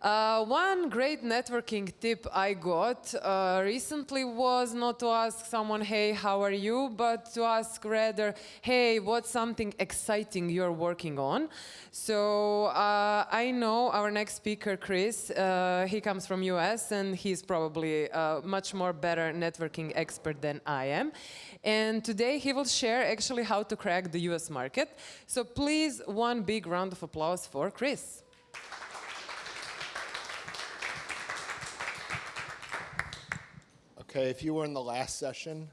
One great networking tip I got recently was not to ask someone, hey, how are you? But to ask rather, hey, what's something exciting you're working on? So I know our next speaker, Chris, he comes from US and he's probably a much more better networking expert than I am. And today he will share actually how to crack the US market. So please, one big round of applause for Chris. Okay, if you were in the last session,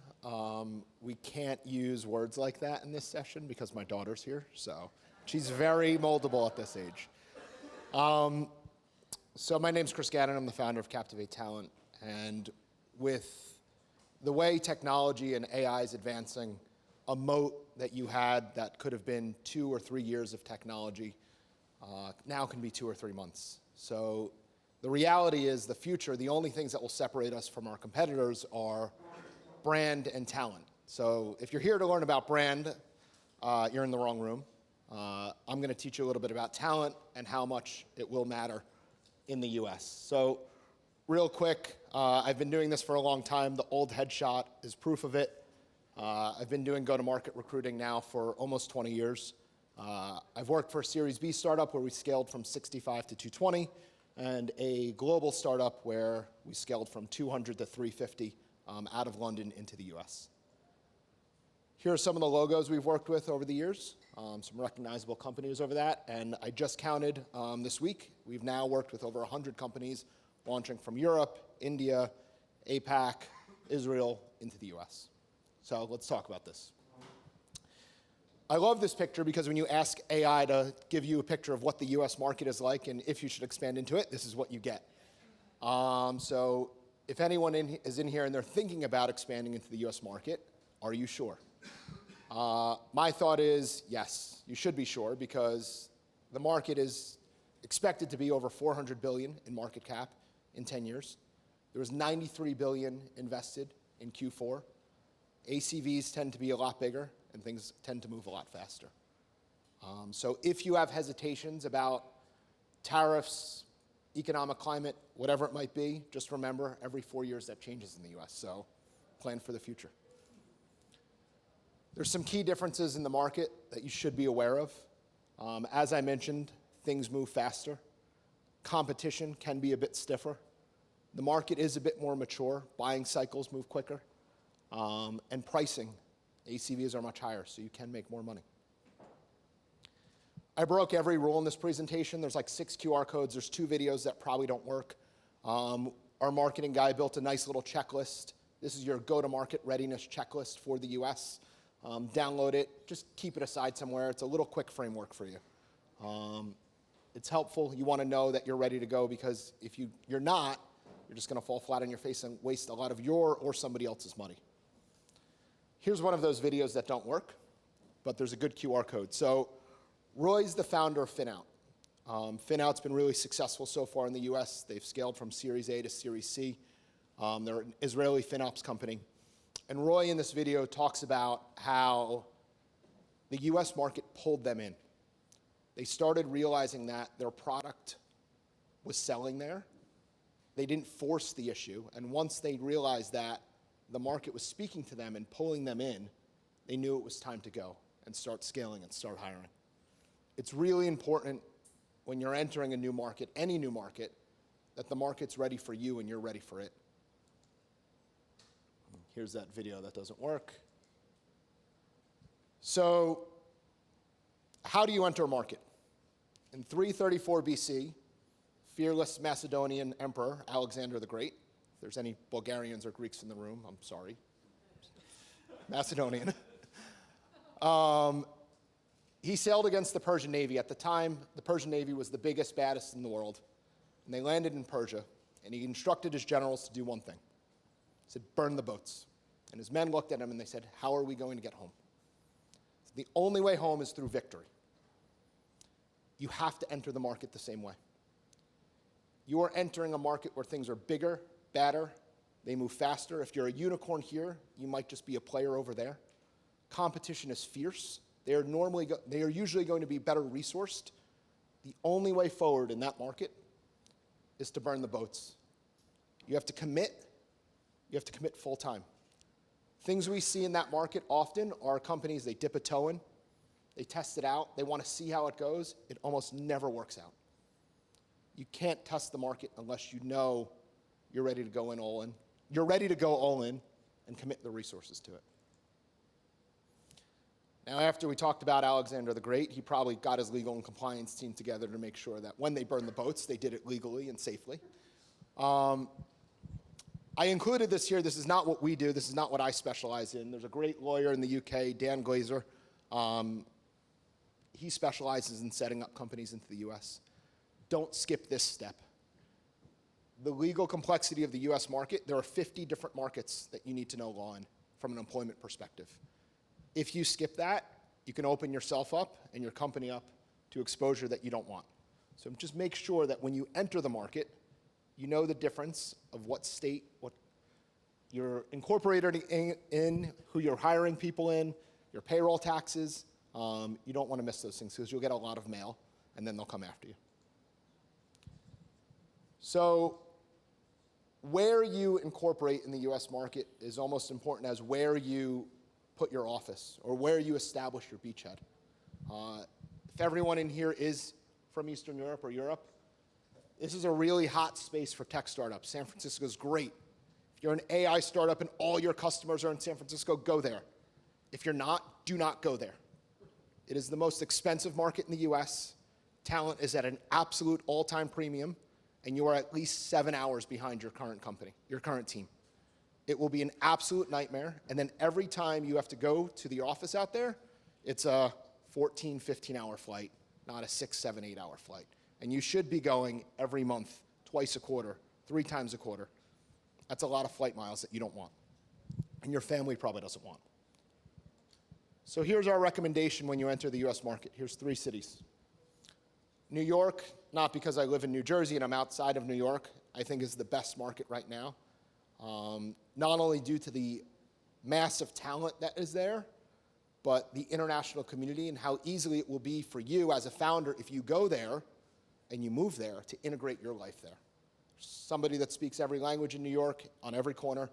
we can't use words like that in this session because my daughter's here, so she's very moldable at this age. So my name's Chris Gannon. I'm the founder of Captivate Talent, and with the way technology and AI is advancing, a moat that you had that could have been 2 or 3 years of technology now can be 2 or 3 months. So the reality is the future, the only things that will separate us from our competitors are brand and talent. So if you're here to learn about brand, you're in the wrong room. I'm going to teach you a little bit about talent and how much it will matter in the US. So real quick, I've been doing this for a long time. The old headshot is proof of it. I've been doing go-to-market recruiting now for almost 20 years. I've worked for a Series B startup where we scaled from 65 to 220, and a global startup where we scaled from 200 to 350 out of London into the US. Here are some of the logos we've worked with over the years, some recognizable companies over that, and I just counted this week. We've now worked with over 100 companies launching from Europe, India, APAC, Israel, into the US. So let's talk about this. I love this picture because when you ask AI to give you a picture of what the US market is like and if you should expand into it, this is what you get. So if anyone is in here and they're thinking about expanding into the US market, are you sure? My thought is yes, you should be sure because the market is expected to be over 400 billion in market cap in 10 years. There was 93 billion invested in Q4. ACVs tend to be a lot bigger and things tend to move a lot faster. So if you have hesitations about tariffs, economic climate, whatever it might be, just remember every 4 years that changes in the US, so plan for the future. There's some key differences in the market that you should be aware of. As I mentioned, things move faster. Competition can be a bit stiffer. The market is a bit more mature. Buying cycles move quicker. And pricing, ACVs are much higher, so you can make more money. I broke every rule in this presentation. There's like 6 QR codes. There's 2 videos that probably don't work. Our marketing guy built a nice little checklist. This is your go-to-market readiness checklist for the US. Download it. Just keep it aside somewhere. It's a little quick framework for you. It's helpful. You want to know that you're ready to go because if you're not, you're just going to fall flat on your face and waste a lot of your or somebody else's money. Here's one of those videos that don't work, but there's a good QR code. So Roy's the founder of FinOut. FinOut's been really successful so far in the US. They've scaled from Series A to Series C. They're an Israeli FinOps company. And Roy in this video talks about how the US market pulled them in. They started realizing that their product was selling there. They didn't force the issue. And once they realized that the market was speaking to them and pulling them in, they knew it was time to go and start scaling and start hiring. It's really important when you're entering a new market, any new market, that the market's ready for you and you're ready for it. Here's that video that doesn't work. So how do you enter a market? In 334 BC, fearless Macedonian emperor, Alexander the Great. If there's any Bulgarians or Greeks in the room, I'm sorry. Macedonian. He sailed against the Persian Navy. At the time, the Persian Navy was the biggest, baddest in the world. And they landed in Persia, and he instructed his generals to do one thing. He said, burn the boats. And his men looked at him and they said, how are we going to get home? So the only way home is through victory. You have to enter the market the same way. You are entering a market where things are bigger, badder, they move faster. If you're a unicorn here, you might just be a player over there. Competition is fierce. They are usually going to be better resourced. The only way forward in that market is to burn the boats. You have to commit. You have to commit full time. Things we see in that market often are companies, they dip a toe in, they test it out, they want to see how it goes. It almost never works out. You can't test the market unless you know you're ready to go in all in. You're ready to go all in and commit the resources to it. Now, after we talked about Alexander the Great, he probably got his legal and compliance team together to make sure that when they burned the boats, they did it legally and safely. I included this here. This is not what we do. This is not what I specialize in. There's a great lawyer in the UK, Dan Glazer. He specializes in setting up companies into the US. Don't skip this step. The legal complexity of the US market, there are 50 different markets that you need to know law in from an employment perspective. If you skip that, you can open yourself up and your company up to exposure that you don't want. So just make sure that when you enter the market, you know the difference of what state, what you're incorporated in, who you're hiring people in, your payroll taxes. You don't want to miss those things because you'll get a lot of mail and then they'll come after you. So where you incorporate in the US market is almost important as where you put your office or where you establish your beachhead. If everyone in here is from Eastern Europe or Europe, this is a really hot space for tech startups. San Francisco is great. If you're an AI startup and all your customers are in San Francisco, go there. If you're not, do not go there. It is the most expensive market in the US. Talent is at an absolute all-time premium, and you are at least 7 hours behind your current company, your current team. It will be an absolute nightmare, and then every time you have to go to the office out there, it's a 14, 15-hour flight, not a 6, 7, 8-hour flight. And you should be going every month, twice a quarter, 3 times a quarter. That's a lot of flight miles that you don't want, and your family probably doesn't want. So here's our recommendation when you enter the US market. Here's 3 cities. New York, not because I live in New Jersey and I'm outside of New York, I think is the best market right now. Not only due to the massive talent that is there, but the international community and how easily it will be for you as a founder if you go there and you move there to integrate your life there. Somebody that speaks every language in New York on every corner.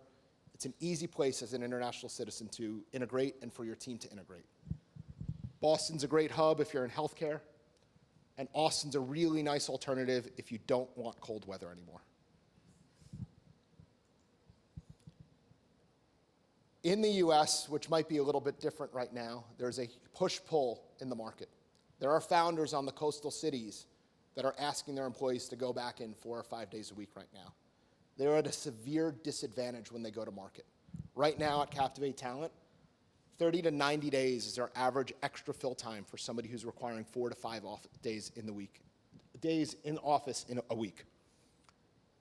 It's an easy place as an international citizen to integrate and for your team to integrate. Boston's a great hub if you're in healthcare, and Austin's a really nice alternative if you don't want cold weather anymore. In the US, which might be a little bit different right now, there's a push-pull in the market. There are founders on the coastal cities that are asking their employees to go back in 4 or 5 days a week right now. They're at a severe disadvantage when they go to market. Right now at Captivate Talent, 30 to 90 days is our average extra fill time for somebody who's requiring 4 to 5 days in the week, days in office in a week.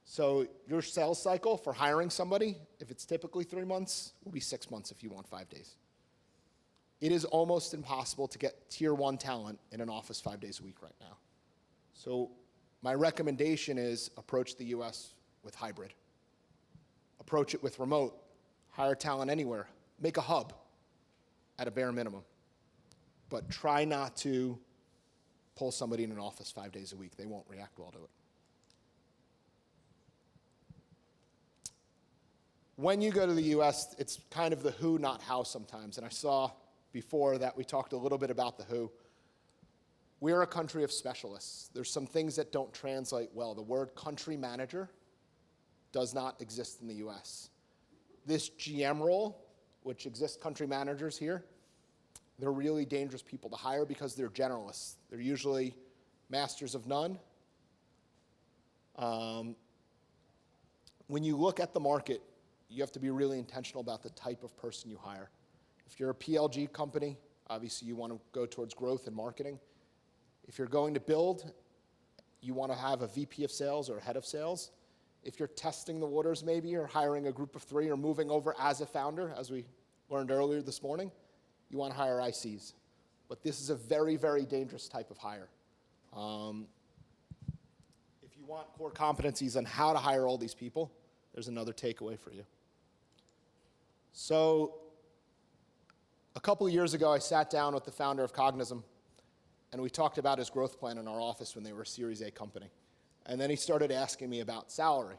So your sales cycle for hiring somebody, if it's typically 3 months, will be 6 months if you want 5 days. It is almost impossible to get tier 1 talent in an office 5 days a week right now. So my recommendation is approach the US with hybrid. Approach it with remote. Hire talent anywhere. Make a hub at a bare minimum. But try not to pull somebody in an office 5 days a week. They won't react well to it. When you go to the US, it's kind of the who, not how sometimes. And I saw before that we talked a little bit about the who. We're a country of specialists. There's some things that don't translate well. The word country manager does not exist in the US. This GM role, which exists country managers here, they're really dangerous people to hire because they're generalists. They're usually masters of none. When you look at the market, you have to be really intentional about the type of person you hire. If you're a PLG company, obviously you want to go towards growth and marketing. If you're going to build, you want to have a VP of sales or a head of sales. If you're testing the waters maybe, or hiring a group of 3 or moving over as a founder, as we learned earlier this morning, you want to hire ICs. But this is a very, very dangerous type of hire. If you want core competencies on how to hire all these people, there's another takeaway for you. So a couple of years ago, I sat down with the founder of Cognism, and we talked about his growth plan in our office when they were a Series A company. And then he started asking me about salary.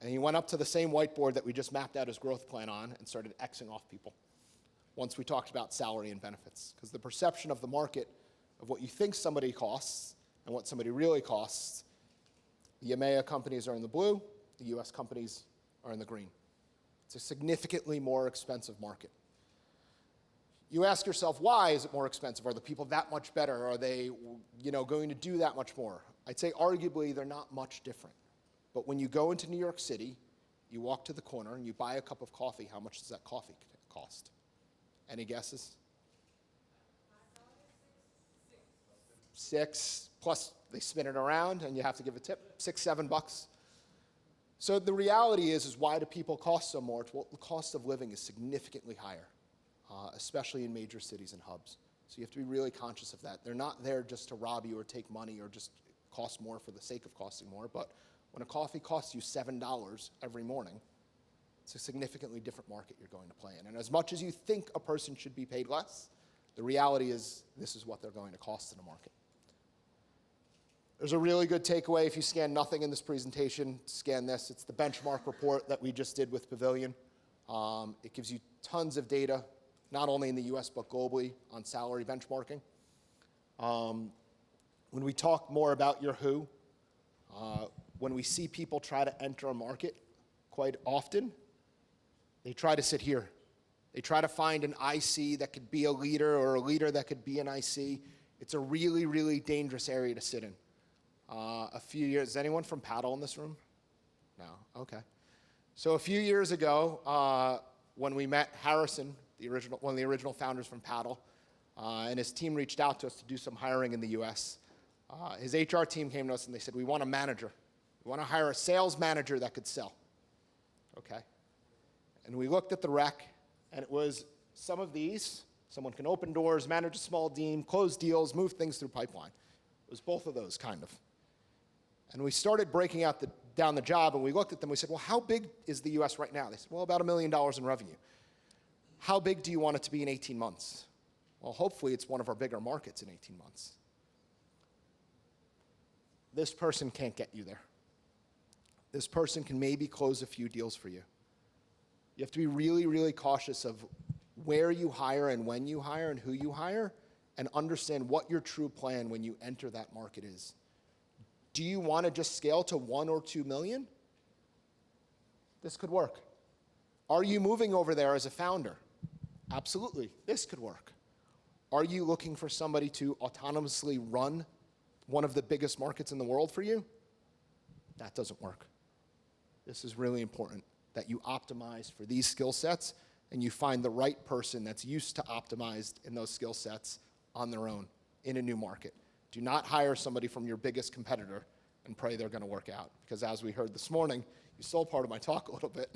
And he went up to the same whiteboard that we just mapped out his growth plan on and started Xing off people once we talked about salary and benefits. Because the perception of the market of what you think somebody costs and what somebody really costs, the EMEA companies are in the blue, the US companies are in the green. It's a significantly more expensive market. You ask yourself, why is it more expensive? Are the people that much better? Are they, going to do that much more? I'd say arguably they're not much different. But when you go into New York City, you walk to the corner and you buy a cup of coffee, how much does that coffee cost? Any guesses? $6, plus they spin it around and you have to give a tip, $6, $7. So the reality is why do people cost so much? Well, the cost of living is significantly higher, especially in major cities and hubs. So you have to be really conscious of that. They're not there just to rob you or take money or just cost more for the sake of costing more, but when a coffee costs you $7 every morning, it's a significantly different market you're going to play in. And as much as you think a person should be paid less, the reality is this is what they're going to cost in the market. There's a really good takeaway. If you scan nothing in this presentation, scan this. It's the benchmark report that we just did with Pavilion. It gives you tons of data, not only in the US, but globally on salary benchmarking. When we talk more about your who, when we see people try to enter a market, quite often, they try to sit here. They try to find an IC that could be a leader or a leader that could be an IC. It's a really, really dangerous area to sit in. A few years, is anyone from Paddle in this room? No, okay. So a few years ago, when we met Harrison, one of the original founders from Paddle, and his team reached out to us to do some hiring in the US, his HR team came to us and they said, we want a manager. We want to hire a sales manager that could sell. Okay. And we looked at the rec, and it was some of these. Someone can open doors, manage a small team, close deals, move things through pipeline. It was both of those, kind of. And we started breaking out down the job, and we looked at them. We said, well, how big is the US right now? They said, well, about $1 million in revenue. How big do you want it to be in 18 months? Well, hopefully it's one of our bigger markets in 18 months. This person can't get you there. This person can maybe close a few deals for you. You have to be really, really cautious of where you hire and when you hire and who you hire, and understand what your true plan when you enter that market is. Do you want to just scale to 1 or 2 million? This could work. Are you moving over there as a founder? Absolutely, this could work. Are you looking for somebody to autonomously run one of the biggest markets in the world for you? That doesn't work. This is really important, that you optimize for these skill sets and you find the right person that's used to optimized in those skill sets on their own in a new market. Do not hire somebody from your biggest competitor and pray they're going to work out. Because as we heard this morning, you stole part of my talk a little bit,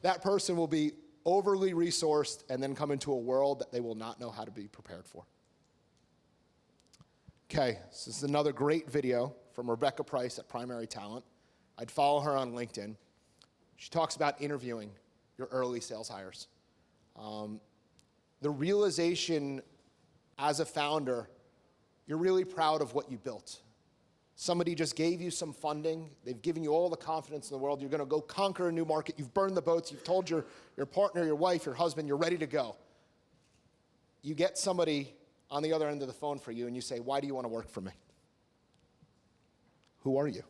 that person will be overly resourced and then come into a world that they will not know how to be prepared for. Okay, so this is another great video from Rebecca Price at Primary Talent. I'd follow her on LinkedIn. She talks about interviewing your early sales hires. The realization as a founder, you're really proud of what you built. Somebody just gave you some funding. They've given you all the confidence in the world. You're going to go conquer a new market. You've burned the boats. You've told your partner, your wife, your husband, you're ready to go. You get somebody on the other end of the phone for you, and you say, why do you want to work for me? Who are you?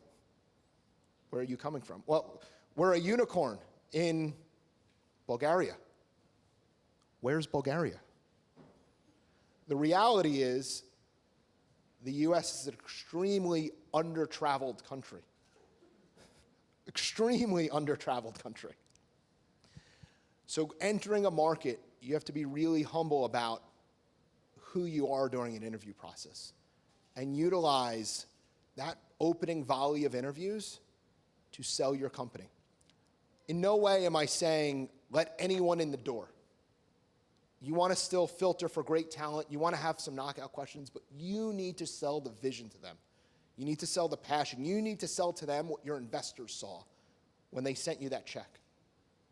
Where are you coming from? Well, we're a unicorn in Bulgaria. Where's Bulgaria? The reality is the US is an extremely under-traveled country. Extremely under-traveled country. So entering a market, you have to be really humble about who you are during an interview process and utilize that opening volley of interviews to sell your company. In no way am I saying let anyone in the door. You want to still filter for great talent. You want to have some knockout questions, but you need to sell the vision to them. You need to sell the passion. You need to sell to them what your investors saw when they sent you that check.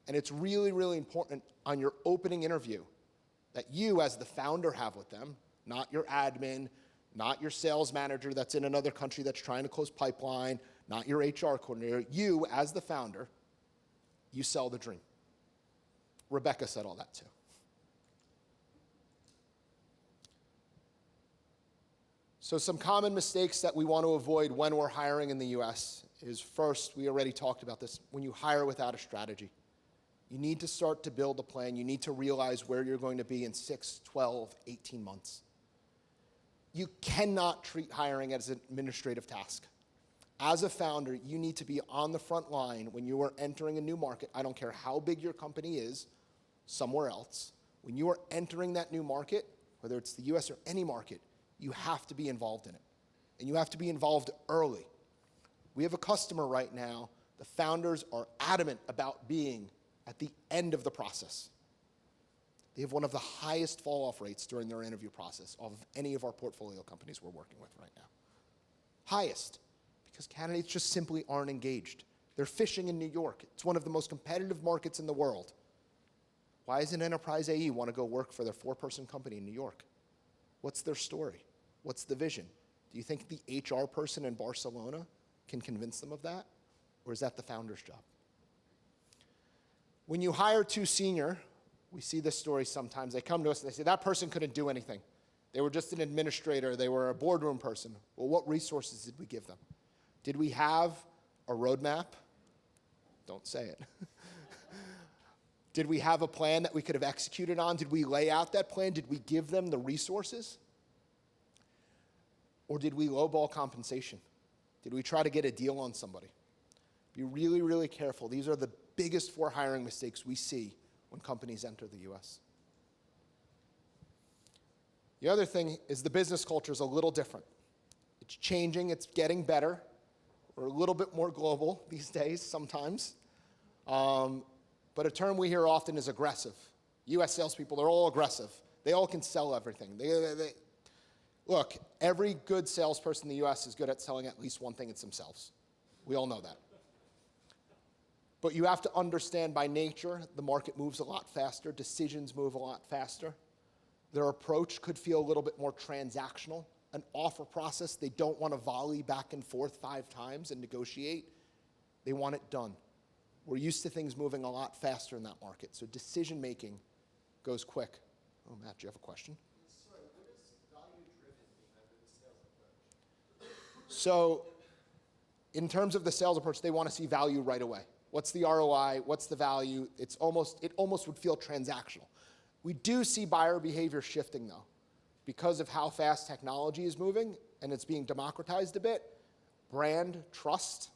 And it's really, really important on your opening interview that you as the founder have with them, not your admin, not your sales manager that's in another country that's trying to close pipeline, not your HR coordinator. You, as the founder, you sell the dream. Rebecca said all that too. So some common mistakes that we want to avoid when we're hiring in the US is, first, we already talked about this, when you hire without a strategy. You need to start to build a plan. You need to realize where you're going to be in 6, 12, 18 months. You cannot treat hiring as an administrative task. As a founder, you need to be on the front line when you are entering a new market. I don't care how big your company is, somewhere else. When you are entering that new market, whether it's the US or any market, you have to be involved in it. And you have to be involved early. We have a customer right now. The founders are adamant about being at the end of the process. They have one of the highest fall-off rates during their interview process of any of our portfolio companies we're working with right now. Highest, because candidates just simply aren't engaged. They're fishing in New York. It's one of the most competitive markets in the world. Why does an enterprise AE want to go work for their 4-person company in New York? What's their story? What's the vision? Do you think the HR person in Barcelona can convince them of that? Or is that the founder's job? When you hire too senior, we see this story sometimes. They come to us and they say, that person couldn't do anything. They were just an administrator. They were a boardroom person. Well, what resources did we give them? Did we have a roadmap? Don't say it. Did we have a plan that we could have executed on? Did we lay out that plan? Did we give them the resources? Or did we lowball compensation? Did we try to get a deal on somebody? Be really, really careful. These are the biggest 4 hiring mistakes we see when companies enter the US. The other thing is the business culture is a little different. It's changing, it's getting better. We're a little bit more global these days sometimes. But a term we hear often is aggressive. US salespeople, they're all aggressive. They all can sell everything. Look, every good salesperson in the US is good at selling at least one thing, it's themselves. We all know that. But you have to understand by nature, the market moves a lot faster, decisions move a lot faster. Their approach could feel a little bit more transactional. An offer process, they don't want to volley back and forth 5 times and negotiate. They want it done. We're used to things moving a lot faster in that market, so decision making goes quick. Oh, Matt, do you have a question? Sorry, what is value-driven behind the sales approach? So, in terms of the sales approach, they want to see value right away. What's the ROI? What's the value? It almost would feel transactional. We do see buyer behavior shifting though, because of how fast technology is moving and it's being democratized a bit. Brand, trust,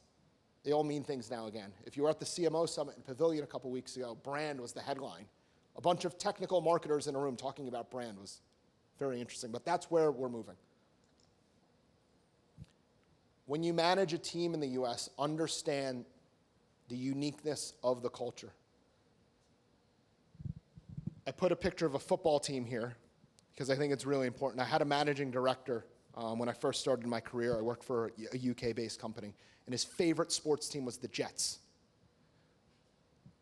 they all mean things now again. If you were at the CMO Summit in Pavilion a couple weeks ago, brand was the headline. A bunch of technical marketers in a room talking about brand was very interesting, but that's where we're moving. When you manage a team in the US, understand the uniqueness of the culture. I put a picture of a football team here because I think it's really important. I had a managing director when I first started my career. I worked for a UK-based company, and his favorite sports team was the Jets.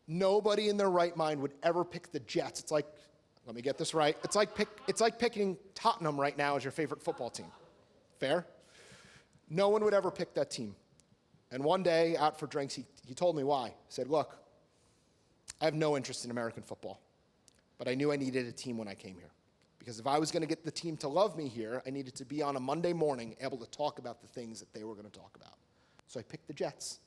Nobody in their right mind would ever pick the Jets. It's like, let me get this right. It's like picking Tottenham right now as your favorite football team. Fair? No one would ever pick that team. And one day, out for drinks, he told me why. He said, look, I have no interest in American football, but I knew I needed a team when I came here. Because if I was going to get the team to love me here, I needed to be on a Monday morning able to talk about the things that they were going to talk about. So I picked the Jets.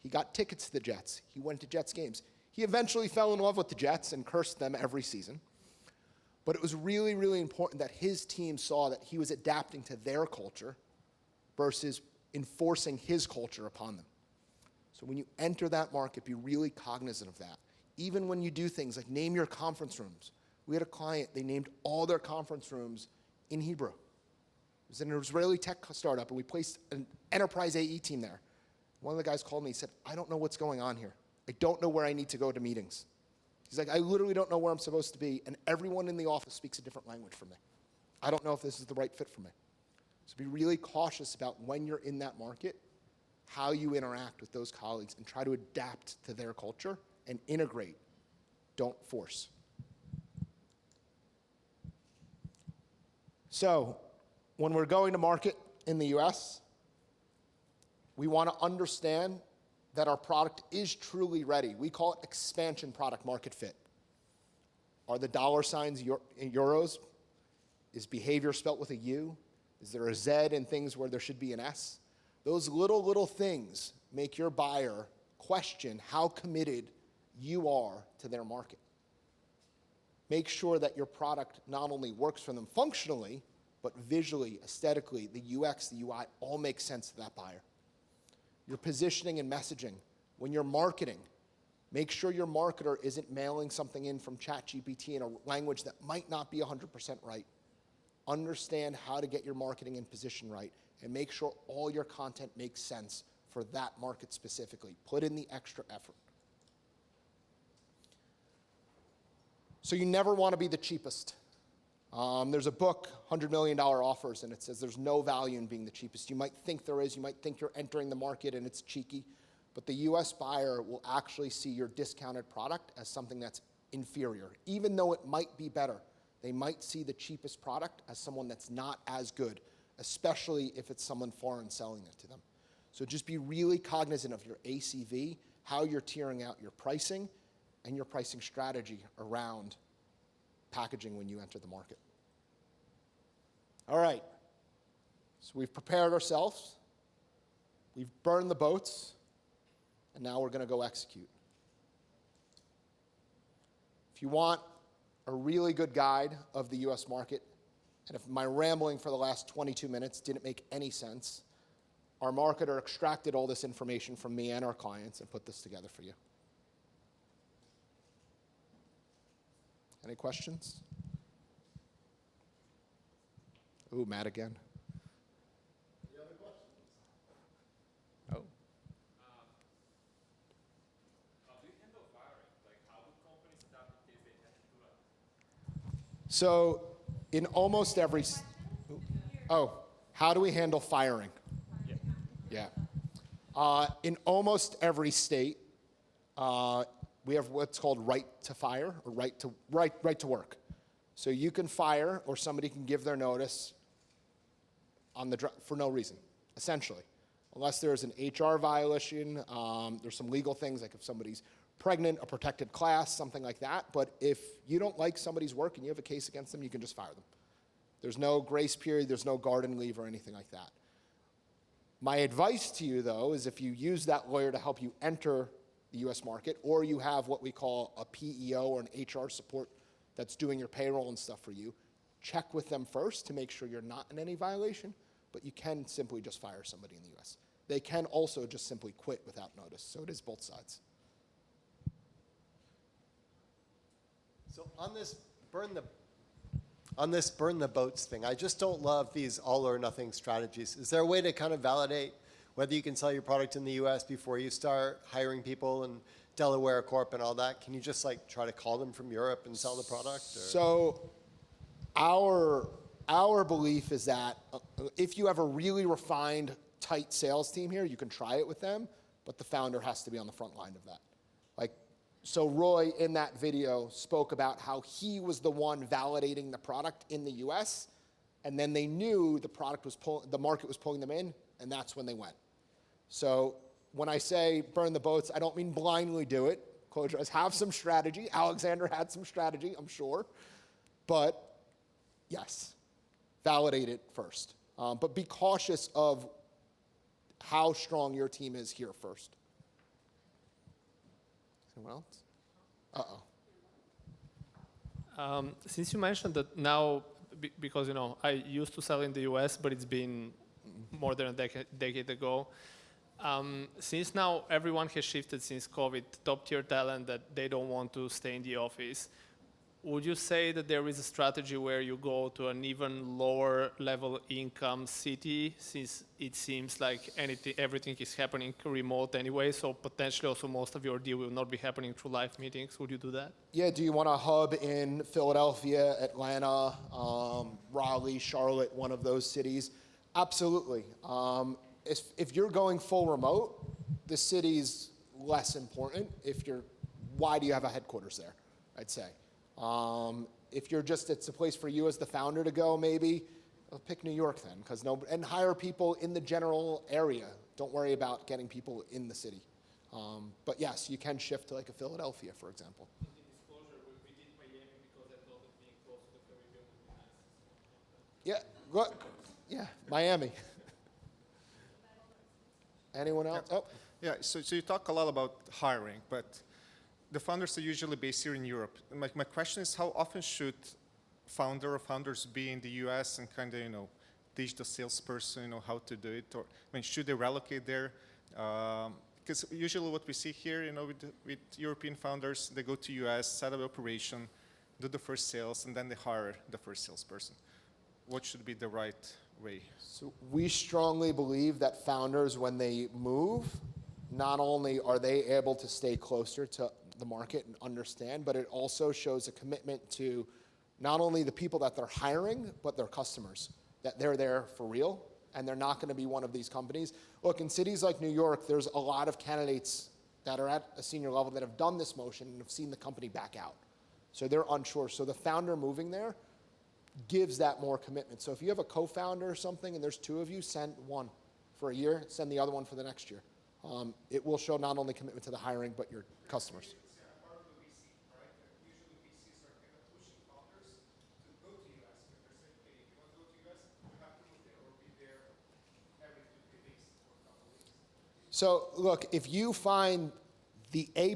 He got tickets to the Jets. He went to Jets games. He eventually fell in love with the Jets and cursed them every season. But it was really, really important that his team saw that he was adapting to their culture versus enforcing his culture upon them. So when you enter that market, be really cognizant of that. Even when you do things like name your conference rooms. We had a client, they named all their conference rooms in Hebrew. It was an Israeli tech startup, and we placed an enterprise AE team there. One of the guys called me, he said, I don't know what's going on here. I don't know where I need to go to meetings. He's like, I literally don't know where I'm supposed to be, and everyone in the office speaks a different language from me. I don't know if this is the right fit for me. So be really cautious about when you're in that market, how you interact with those colleagues, and try to adapt to their culture and integrate. Don't force. So when we're going to market in the US, we want to understand that our product is truly ready. We call it expansion product market fit. Are the dollar signs euros? Is behavior spelt with a U? Is there a Z in things where there should be an S? Those little things make your buyer question how committed you are to their market. Make sure that your product not only works for them functionally, but visually, aesthetically, the UX, the UI, all make sense to that buyer. Your positioning and messaging. When you're marketing, make sure your marketer isn't mailing something in from ChatGPT in a language that might not be 100% right. Understand how to get your marketing and position right, and make sure all your content makes sense for that market specifically. Put in the extra effort. So you never want to be the cheapest. There's a book, $100 Million Offers, and it says there's no value in being the cheapest. You might think there is, you might think you're entering the market and it's cheeky, but the US buyer will actually see your discounted product as something that's inferior. Even though it might be better, they might see the cheapest product as someone that's not as good, especially if it's someone foreign selling it to them. So just be really cognizant of your ACV, how you're tiering out your pricing, and your pricing strategy around packaging when you enter the market. All right, so we've prepared ourselves, we've burned the boats, and now we're going to go execute. If you want a really good guide of the US market, and if my rambling for the last 22 minutes didn't make any sense, our marketer extracted all this information from me and our clients and put this together for you. Any questions? Ooh, Matt again. Any other questions? Oh. How do you handle firing? Like, how do companies adapt in case they have to do that? So in almost every, how do we handle firing? Yeah. In almost every state, we have what's called right to fire or right to work. So you can fire or somebody can give their notice for no reason, essentially. Unless there's an HR violation, there's some legal things like if somebody's pregnant, a protected class, something like that. But if you don't like somebody's work and you have a case against them, you can just fire them. There's no grace period, there's no garden leave or anything like that. My advice to you, though, is if you use that lawyer to help you enter the US market, or you have what we call a PEO or an HR support that's doing your payroll and stuff for you, check with them first to make sure you're not in any violation, but you can simply just fire somebody in the US. They can also just simply quit without notice, so it is both sides. So on this burn the boats thing, I just don't love these all or nothing strategies. Is there a way to kind of validate whether you can sell your product in the US before you start hiring people in Delaware Corp and all that? Can you just like try to call them from Europe and sell the product? Or? So our belief is that if you have a really refined, tight sales team here, you can try it with them, but the founder has to be on the front line of that. So Roy, in that video, spoke about how he was the one validating the product in the US, and then they knew the market was pulling them in, and that's when they went. So when I say burn the boats, I don't mean blindly do it. Close your eyes, have some strategy. Alexander had some strategy, I'm sure. But yes, validate it first. But be cautious of how strong your team is here first. Anyone else? Uh-oh. Since you mentioned that now, because I used to sell in the US, but it's been more than a decade ago. Since now everyone has shifted since COVID, top tier talent that they don't want to stay in the office. Would you say that there is a strategy where you go to an even lower level income city, since it seems like everything is happening remote anyway, so potentially also most of your deal will not be happening through live meetings? Would you do that? Yeah, do you want a hub in Philadelphia, Atlanta, Raleigh, Charlotte, one of those cities? Absolutely. If you're going full remote, the city's less important. Why do you have a headquarters there, I'd say? If it's a place for you as the founder to go, maybe, Well, pick New York then, because and hire people in the general area. Don't worry about getting people in the city. But yes, you can shift to like a Philadelphia, for example. In disclosure, we did Miami because I thought that being close to the Caribbean would be nice. Yeah, look, yeah, Miami. Anyone else? Oh, Yeah, so you talk a lot about hiring, but the founders are usually based here in Europe. My question is, how often should founder or founders be in the US and kind of, teach the salesperson, how to do it? Or, should they relocate there? Because usually what we see here, with European founders, they go to US, set up operation, do the first sales, and then they hire the first salesperson. What should be the right way? so we strongly believe that founders, when they move, not only are they able to stay closer to the market and understand, but it also shows a commitment to not only the people that they're hiring, but their customers, that they're there for real, and they're not going to be one of these companies. Look, in cities like New York, there's a lot of candidates that are at a senior level that have done this motion and have seen the company back out. So they're unsure. So the founder moving there gives that more commitment. So if you have a co-founder or something and there's two of you, send one for a year, send the other one for the next year. It will show not only commitment to the hiring, but your customers. So look, if you find the A+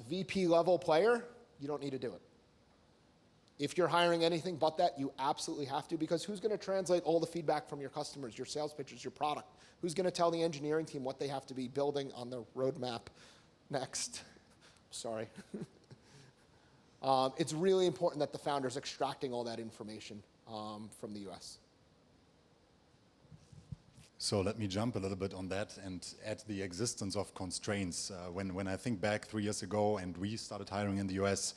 VP level player, you don't need to do it. If you're hiring anything but that, you absolutely have to, because who's going to translate all the feedback from your customers, your sales pitches, your product? Who's going to tell the engineering team what they have to be building on their roadmap next? Sorry. It's really important that the founder's extracting all that information from the US. So let me jump a little bit on that and add the existence of constraints. When I think back 3 years ago and we started hiring in the US,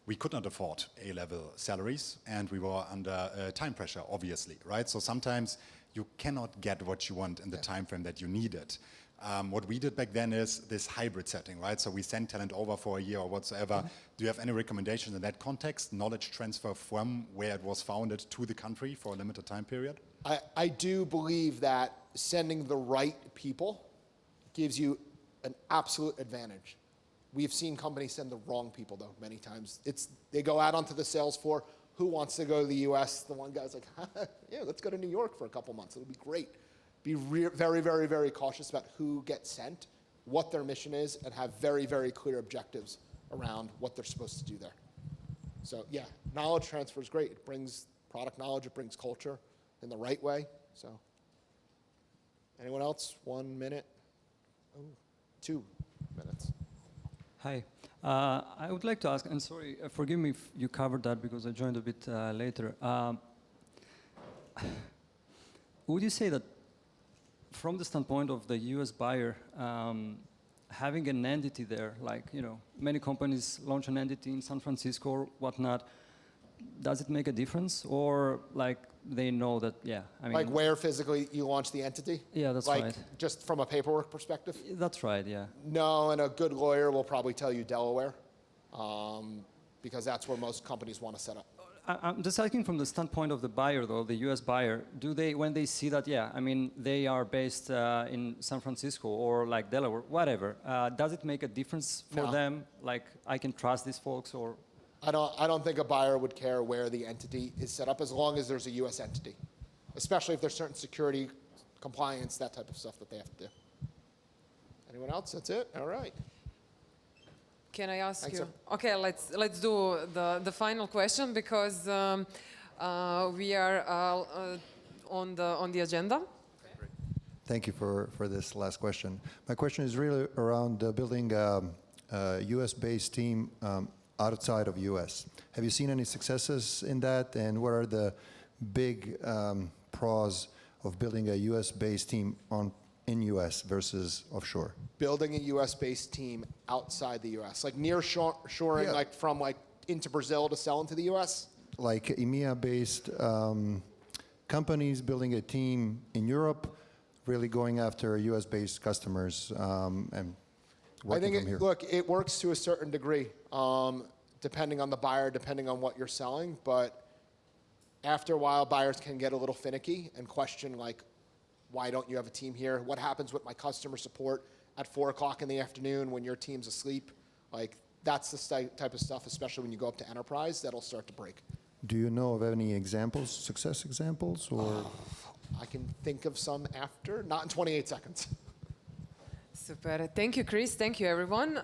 we could not afford A-level salaries and we were under time pressure, obviously, right? So sometimes you cannot get what you want in the time frame that you needed. What we did back then is this hybrid setting, right? So we send talent over for a year or whatsoever. Do you have any recommendations in that context? Knowledge transfer from where it was founded to the country for a limited time period? I do believe that sending the right people gives you an absolute advantage. We've seen companies send the wrong people, though, many times. They go out onto the sales floor. Who wants to go to the US? The one guy's like, yeah, let's go to New York for a couple months. It'll be great. Be very, very, very cautious about who gets sent, what their mission is, and have very, very clear objectives around what they're supposed to do there. So yeah, knowledge transfer is great. It brings product knowledge, it brings culture in the right way. So anyone else? 1 minute? Oh, 2 minutes. Hi. I would like to ask, and sorry, forgive me if you covered that because I joined a bit later. Would you say that from the standpoint of the US buyer, having an entity there, like, many companies launch an entity in San Francisco or whatnot, does it make a difference? Or like they know that, Like where physically you launch the entity? Yeah, that's like, right. Just from a paperwork perspective? That's right, yeah. No, and a good lawyer will probably tell you Delaware, because that's where most companies want to set up. I'm just asking from the standpoint of the buyer, though, the US buyer, do they, when they see that, they are based in San Francisco or like Delaware, whatever, does it make a difference for them? Like, I can trust these folks, or? I don't think a buyer would care where the entity is set up as long as there's a US entity, especially if there's certain security, compliance, that type of stuff that they have to do. Anyone else? That's it? All right. Can I ask Thanks, you? sir. Okay, let's do the final question because we are on the agenda. Thank you for this last question. My question is really around building a US-based team outside of US. Have you seen any successes in that, and what are the big pros of building a US-based team in US versus offshore? Building a US-based team outside the US, like near shoring, like from into Brazil to sell into the US? Like EMEA-based companies building a team in Europe, really going after US-based customers and working from here. Look, it works to a certain degree, depending on the buyer, depending on what you're selling, but After a while, buyers can get a little finicky and question like, why don't you have a team here? What happens with my customer support at 4 o'clock in the afternoon when your team's asleep? Like, that's the type of stuff, especially when you go up to enterprise, that'll start to break. Do you know of any examples, success examples, or? I can think of some after, not in 28 seconds. Super. Thank you, Chris. Thank you, everyone.